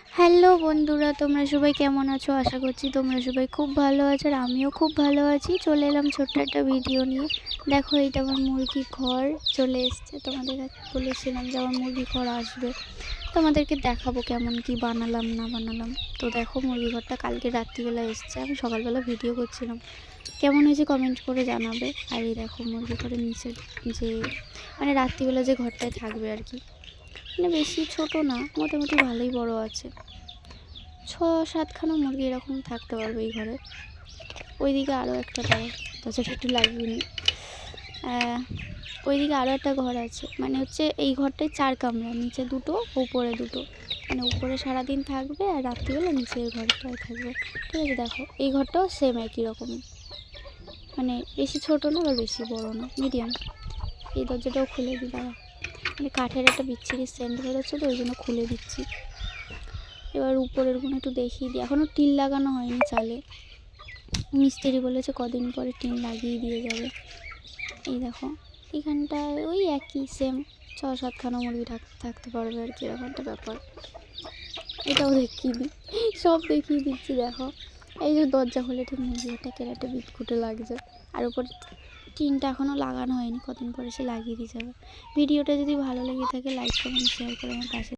Hello বন্ধুরা, তোমরা সবাই কেমন আছো? আশা করছি তোমরা সবাই খুব ভালো আছো, আর আমিও খুব ভালো আছি। চলে এলাম ছোট্ট একটা ভিডিও নিয়ে। দেখো, এইটা আমার মুরগি ঘর চলে এসছে। তোমাদের কাছে বলেছিলাম যে আমার মুরগি ঘর আসবে, তোমাদেরকে দেখাবো কেমন কি বানালাম না বানালাম। তো দেখো, মুরগি ঘরটা কালকে রাত্রিবেলা এসছে, আমি সকালবেলা ভিডিও করছিলাম। কেমন হয়েছে কমেন্ট করে জানাবে। আর এই দেখো মুরগি ঘরের নিচে যে মানে রাত্রিবেলা যে ঘরটায় থাকবে আর কি, মানে বেশি ছোট না, মোটামুটি ভালোই বড় আছে। 6-7খানা মুরগি এরকম থাকতে পারবে এই ঘরে। ওইদিকে আরও একটা ঘর, দরজাটা একটু লাগিয়ে নিই। ওইদিকে আরও একটা ঘর আছে, মানে হচ্ছে এই ঘরটায় 4 কামরা, নিচে 2টো, উপরে 2টো। মানে উপরে সারাদিন থাকবে আর রাত্রিবেলা নিচের ঘরটায় থাকবে। ঠিক আছে, দেখো এই ঘরটাও সেম একই রকমই, মানে বেশি ছোট না আবার বেশি বড় না, মিডিয়াম। এই দরজাটাও খুলে দিই, দাঁড়া। মানে কাঠের একটা বিচ্ছিরি সেন্ট বেরোচ্ছে, তো ওই জন্য খুলে দিচ্ছি। এবার উপরের গুলো একটু দেখিয়ে দিই। এখনও টিন লাগানো হয়নি চালে, মিস্ত্রি বলেছে কদিন পরে টিন লাগিয়ে দিয়ে যাবে। এই দেখো এখানটায় ওই একই সেম 6-7খানা মুরগি থাকতে পারবে আর কি, এরকম একটা ব্যাপার। এটাও দেখিয়ে দিই, সব দেখিয়ে দিচ্ছি। দেখো এই যে দরজা খুলে ঠিক মুরগিটা কেরাটে বিটকুটে লাগছে। আর উপরে টিনটা এখনও লাগানো হয়নি, কদিন পরে সে লাগিয়ে দিয়ে যাবে। ভিডিওটা যদি ভালো লেগে থাকে লাইক কমেন্ট শেয়ার করে আমার পাশে